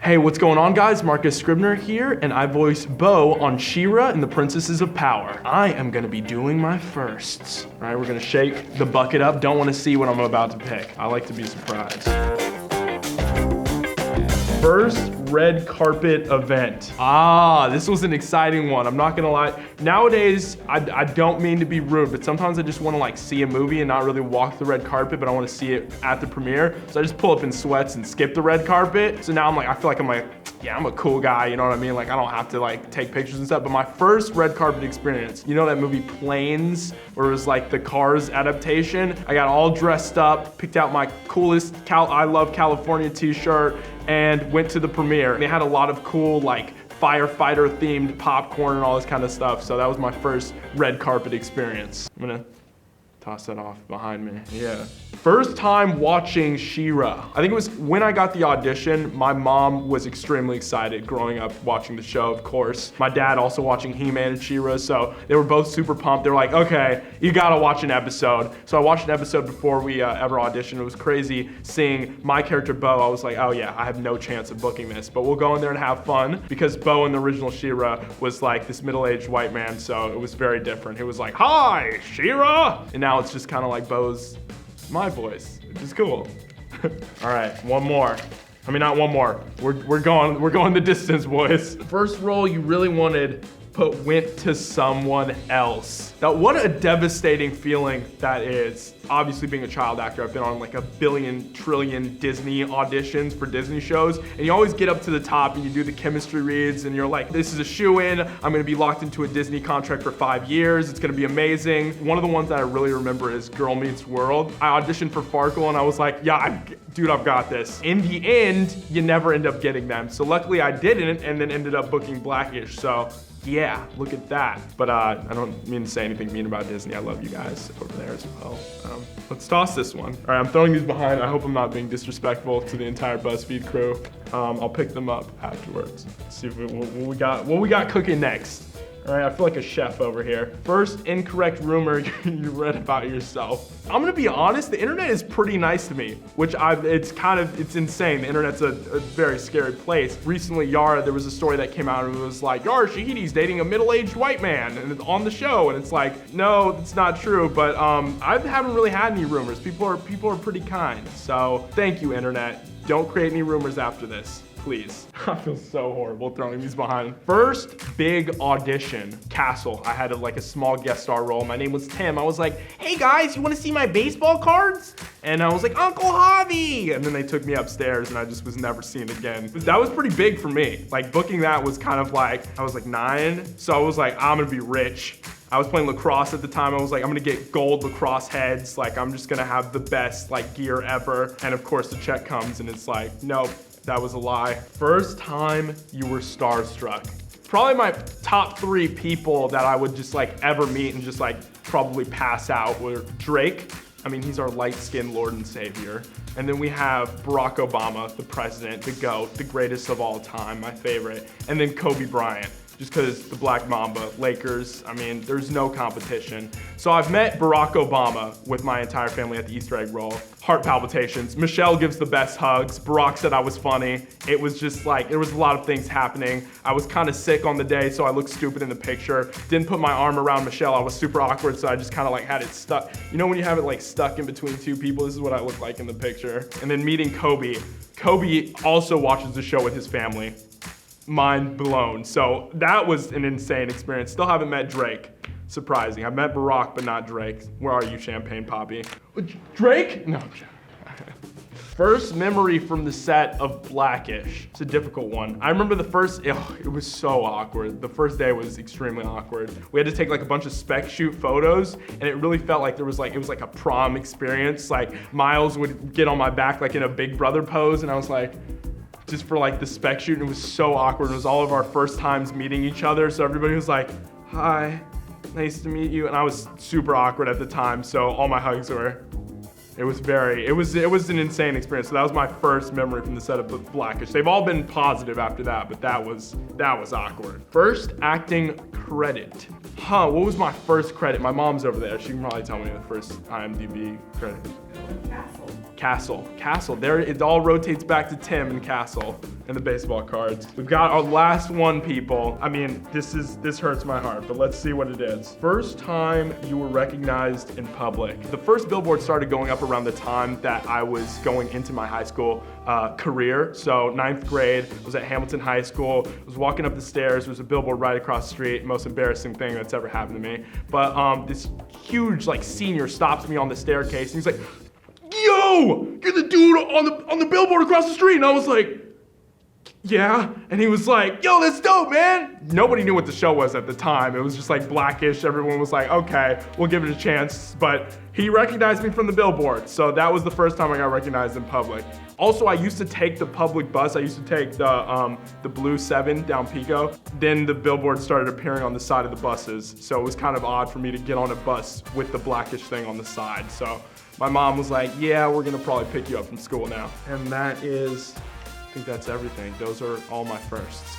Hey, what's going on, guys? Marcus Scribner here, and I voice Bo on Shira and the Princesses of Power. I am gonna be doing my firsts. All right, we're gonna shake the bucket up. Don't wanna see what I'm about to pick. I like to be surprised. First red carpet event. This was an exciting one. I'm not gonna lie. Nowadays, I don't mean to be rude, but sometimes I just wanna like see a movie and not really walk the red carpet, but I wanna see it at the premiere. So I just pull up in sweats and skip the red carpet. So now I feel like yeah, I'm a cool guy, you know what I mean? Like, I don't have to like take pictures and stuff, but my first red carpet experience, you know that movie Planes, where it was like the Cars adaptation? I got all dressed up, picked out my coolest I Love California t-shirt, and went to the premiere. And they had a lot of cool like firefighter themed popcorn and all this kind of stuff. So that was my first red carpet experience. I'm gonna toss that off behind me. Yeah. First time watching Shira. I think it was when I got the audition. My mom was extremely excited growing up watching the show, of course. My dad also watching He-Man and Shira, so they were both super pumped. They were like, okay, you gotta watch an episode. So I watched an episode before we ever auditioned. It was crazy seeing my character, Bo. I was like, oh yeah, I have no chance of booking this, but we'll go in there and have fun, because Bo in the original Shira was like this middle-aged white man, so it was very different. He was like, hi, Shira! And now it's just kind of like my voice, which is cool. All right, one more. I mean, not one more. We're going the distance, boys. First role you really wanted, but went to someone else. Now, what a devastating feeling that is. Obviously, being a child actor, I've been on like a billion, trillion Disney auditions for Disney shows, and you always get up to the top and you do the chemistry reads, and you're like, this is a shoo-in. I'm gonna be locked into a Disney contract for 5 years. It's gonna be amazing. One of the ones that I really remember is Girl Meets World. I auditioned for Farkle, and I was like, yeah, dude, I've got this. In the end, you never end up getting them. So luckily I didn't, and then ended up booking Blackish. So yeah, look at that. But I don't mean to say anything mean about Disney. I love you guys over there as well. Let's toss this one. All right, I'm throwing these behind. I hope I'm not being disrespectful to the entire BuzzFeed crew. I'll pick them up afterwards. Let's see what we got cooking next. All right, I feel like a chef over here. First incorrect rumor you read about yourself. I'm gonna be honest, the internet is pretty nice to me, which it's insane. The internet's a very scary place. Recently, Yara, there was a story that came out and it was like, Yara Shahidi's dating a middle-aged white man and on the show, and it's like, no, it's not true, but I haven't really had any rumors. People are pretty kind, so thank you, internet. Don't create any rumors after this. Please. I feel so horrible throwing these behind. First big audition, Castle. I had a small guest star role. My name was Tim. I was like, hey guys, you wanna see my baseball cards? And I was like, Uncle Javi! And then they took me upstairs and I just was never seen again. That was pretty big for me. Like booking that was kind of like, I was like 9. So I was like, I'm gonna be rich. I was playing lacrosse at the time. I was like, I'm gonna get gold lacrosse heads. Like I'm just gonna have the best gear ever. And of course the check comes and it's like, nope. That was a lie. First time you were starstruck. Probably my top 3 people that I would just ever meet and just probably pass out were Drake. I mean, he's our light-skinned Lord and Savior. And then we have Barack Obama, the president, the GOAT, the greatest of all time, my favorite. And then Kobe Bryant. Just because the Black Mamba, Lakers, I mean, there's no competition. So I've met Barack Obama with my entire family at the Easter egg roll. Heart palpitations. Michelle gives the best hugs. Barack said I was funny. It was just there was a lot of things happening. I was kind of sick on the day, so I looked stupid in the picture. Didn't put my arm around Michelle. I was super awkward, so I just kind of had it stuck. You know when you have it stuck in between 2 people? This is what I look like in the picture. And then meeting Kobe. Kobe also watches the show with his family. Mind blown. So that was an insane experience. Still haven't met Drake. Surprising. I've met Barack, but not Drake. Where are you, Champagne Poppy? Drake? No. First memory from the set of Blackish. It's a difficult one. I remember it was so awkward. The first day was extremely awkward. We had to take a bunch of spec shoot photos, and it really felt like it was like a prom experience. Miles would get on my back in a Big Brother pose, and I was like, just for the spec shoot, and it was so awkward. It was all of our first times meeting each other, so everybody was like, hi, nice to meet you, and I was super awkward at the time, so all my hugs were, it was an insane experience. So that was my first memory from the set of Blackish. They've all been positive after that, but that was awkward. First acting credit. What was my first credit? My mom's over there. She can probably tell me the first IMDb credit. Castle. Castle. There it all rotates back to Tim and Castle and the baseball cards. We've got our last one, people. I mean, this hurts my heart, but let's see what it is. First time you were recognized in public. The first billboard started going up around the time that I was going into my high school career. So 9th grade, I was at Hamilton High School. I was walking up the stairs. There was a billboard right across the street. Most embarrassing thing that's ever happened to me. But this huge senior stops me on the staircase and he's like, "Yo, you're the dude on the billboard across the street." And I was like, "Yeah." And he was like, "Yo, that's dope, man." Nobody knew what the show was at the time. It was just like Blackish. Everyone was like, "Okay, we'll give it a chance." But he recognized me from the billboard. So that was the first time I got recognized in public. Also, I used to take the public bus. I used to take the Blue 7 down Pico. Then the billboard started appearing on the side of the buses. So it was kind of odd for me to get on a bus with the Blackish thing on the side. So my mom was like, "Yeah, we're gonna probably pick you up from school now." And that is, I think that's everything. Those are all my firsts.